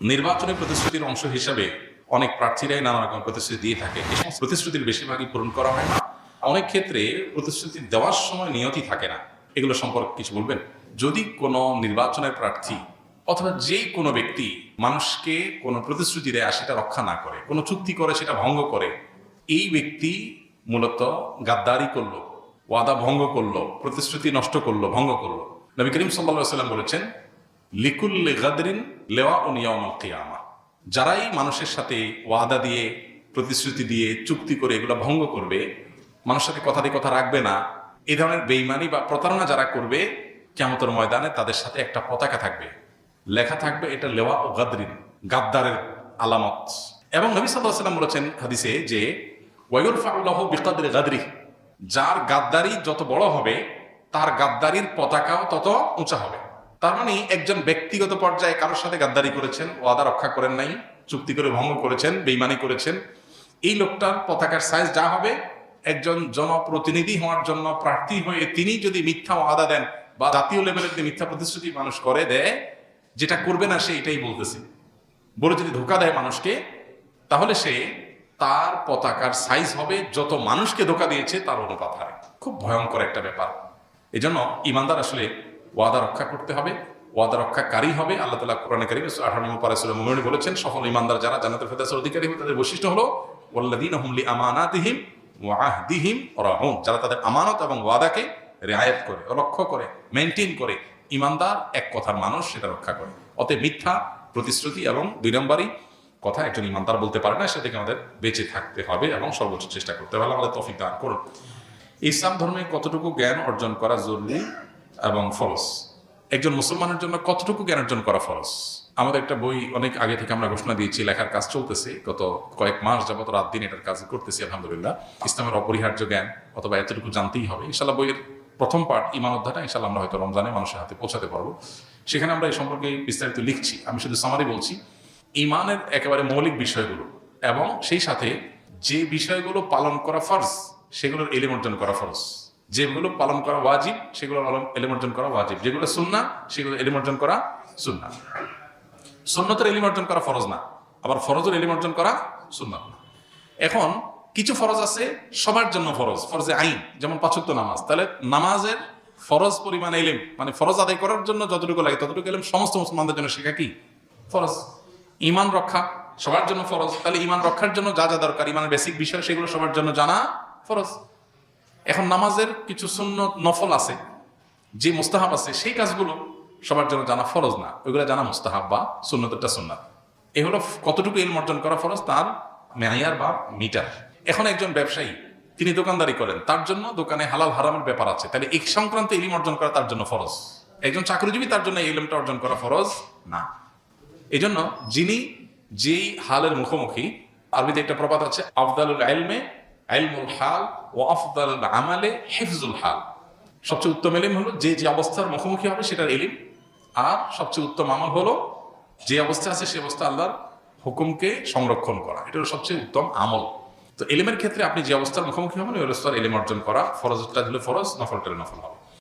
নির্বাচনের প্রতিশ্রুতির অংশ হিসাবে অনেক প্রার্থীরাই নানা রকম প্রতিশ্রুতি দিয়ে থাকে। এই সমস্ত প্রতিশ্রুতির বেশিরভাগই পূরণ করা হয় না। অনেক ক্ষেত্রে প্রতিশ্রুতি দেওয়ার সময় নিয়তি থাকে না। এগুলো সম্পর্কে কিছু বলবেন? যদি কোনো নির্বাচনের প্রার্থী অথবা যে কোনো ব্যক্তি মানুষকে কোনো প্রতিশ্রুতি দেয় সেটা রক্ষা না করে, কোনো চুক্তি করে সেটা ভঙ্গ করে, এই ব্যক্তি মূলত গাদ্দারি করলো, ওয়াদা ভঙ্গ করলো, প্রতিশ্রুতি নষ্ট করলো, ভঙ্গ করলো। নবী করিম সাল্লাল্লাহু আলাইহি ওয়াসাল্লাম বলেছেন, লিকুল্লি গাদরিন লিওয়াউন ইয়াউমাল কিয়ামা। যারাই মানুষের সাথে ওয়াদা দিয়ে, প্রতিশ্রুতি দিয়ে, চুক্তি করে এগুলো ভঙ্গ করবে, মানুষের সাথে কথা দিয়ে কথা রাখবে না, এই ধরনের বেঈমানি বা প্রতারণা যারা করবে, কিয়ামতের ময়দানে তাদের সাথে একটা পতাকা থাকবে, লেখা থাকবে এটা লেওয়া ও গাদরিন, গাদ্দারের আলামত। এবং নবী সাল্লাল্লাহু আলাইহি ওয়াসাল্লাম বলেছেন হাদিসে যে ওয়ায়ুরফাউ লাহু বিকাদরি গাদরি, যার গাদ্দারি যত বড় হবে তার গাদ্দারির পতাকাও তত উঁচা হবে। তার মানে একজন ব্যক্তিগত পর্যায়ে কারোর সাথে গাদ্দারি করেছেন, ওয়াদা রক্ষা করেন নাই, চুক্তি করে ভঙ্গ করেছেন, বেঈমানি করেছেন, এই লোকটার পতাকার সাইজ যা হবে, একজন জনপ্রতিনিধি হওয়ার জন্য প্রার্থী হয়ে তিনি যদি মিথ্যা ওয়াদা দেন বা জাতীয় লেভেলের যে মিথ্যা প্রতিশ্রুতি মানুষ করে দেয়, যেটা করবে না সে এটাই বলতেছে বলে যদি ধোঁকা দেয় মানুষকে, তাহলে সে তার পতাকার সাইজ হবে যত মানুষকে ধোঁকা দিয়েছে তার অনুপাত হারে। খুব ভয়ঙ্কর একটা ব্যাপার। এই জন্য ইমানদার আসলে ওয়াদা রক্ষা করতে হবে, ওয়াদা রক্ষাকারী হবে। আল্লাহ তাআলা কোরআনে কারীমে 18 নম্বর পারা সূরা মুমিনুন বলেছেন, সফল ইমানদার যারা জান্নাতুল ফেরদাউসের অধিকারী হবে তাদের বৈশিষ্ট্য হলো ওয়াল্লাযীনা হুম লিআমানাতিহিম ওয়া আহদিহিম রাউন, যারা তাদের আমানত এবং ওয়াদাকে রিআয়াত করে, রক্ষা করে, মেইনটেইন করে। ইমানদার এক কথার মানুষ, সেটা রক্ষা করে। অতএব মিথ্যা প্রতিশ্রুতি এবং দুই নম্বরই কথা একজন ইমানদার বলতে পারে না, সে থেকে আমাদের বেঁচে থাকতে হবে এবং সর্বোচ্চ চেষ্টা করতে হবে। আমাদের তৌফিক দান করুন। ইসলাম ধর্মে কতটুকু জ্ঞান অর্জন করা জরুরি এবং ফরজ? একজন মুসলমানের জন্য কতটুকু জ্ঞান অর্জন করা ফরজ? আমাদের একটা বই অনেক আগে থেকে আমরা ঘোষণা দিয়েছি, লেখার কাজ চলতেছে, গত কয়েক মাস যাবত রাত দিন এটার কাজ করতেছি আলহামদুলিল্লাহ। ইসলামের অপরিহার্য জ্ঞান অথবা এতটুকু জানতেই হবে। ইনশাআল্লাহ বইয়ের প্রথম পার্ট ঈমান অধ্যায়টা ইনশাআল্লাহ আমরা হয়তো রমজানে মানুষের হাতে পৌঁছাতে পারবো। সেখানে আমরা এই সম্পর্কে বিস্তারিত লিখছি। আমি শুধু সামারি বলছি। ঈমানের একেবারে মৌলিক বিষয়গুলো এবং সেই সাথে যে বিষয়গুলো পালন করা ফরজ সেগুলোর ইলম অর্জন করা ফরজ, যেগুলো পালন করা ওয়াজিব সেগুলোর ইলম অর্জন করা ওয়াজিব, যেগুলো সুন্নাহ সেগুলো ইলম অর্জন করা সুন্নাহ। সুন্নতের ইলম অর্জন করা ফরজ না, আবার ফরজের ইলম অর্জন করা সুন্নাহ না। এখন কিছু ফরজ আছে সবার জন্য ফরজ, ফরজে আইন, যেমন 5 ওয়াক্ত নামাজ। তাহলে নামাজের ফরজ পরিমাণ ইলম, মানে ফরজ আদায় করার জন্য যতটুকু লাগে ততটুকু ইলম সমস্ত মুসলমানদের জন্য শেখা কি ফরজ। ঈমান রক্ষা সবার জন্য ফরজ, তাহলে ঈমান রক্ষার জন্য যা যা দরকার, ঈমানের বেসিক বিষয়, সেগুলো সবার জন্য জানা ফরজ। এখন নামাজের কিছু সুন্নত নফল আছে, যে মুস্তাহাব আছে, সেই কাজগুলো সবার জন্য জানা ফরজ না, ওইগুলো জানা মুস্তাহাব বা সুন্নতটা সুন্নাত। এ হলো কতটুকু ইলম অর্জন করা ফরজ, তার মেয়ার বা মিটার। এখন একজন ব্যবসায়ী, তিনি দোকানদারি করেন, তার জন্য দোকানে হালাল হারামের ব্যাপার আছে, তাহলে এই সংক্রান্ত ইলম অর্জন করা তার জন্য ফরজ। একজন চাকরিজীবী, তার জন্য এই ইলমটা অর্জন করা ফরজ না। এই জন্য যিনি যেই হালের মুখোমুখি, আরবিতে একটা প্রবাদ আছে, আফদালুল ইলমে ইলমুল হাল ও আফদালুল আমালে হিফজুল হাল। সবচেয়ে উত্তম ইলম হলো যে যে অবস্থার মুখোমুখি হবে সেটার ইলম, আর সবচেয়ে উত্তম আমল হলো যে অবস্থা আছে সে অবস্থা আল্লাহর হুকুমকে সংরক্ষণ করা, এটা হলো সবচেয়ে উত্তম আমল। তো ইলমের ক্ষেত্রে আপনি যে অবস্থার মুখোমুখি হবেন ওই অবস্থার ইলম অর্জন করা, ফরজটা দিলে ফরজ, নফলটা নফল হবে।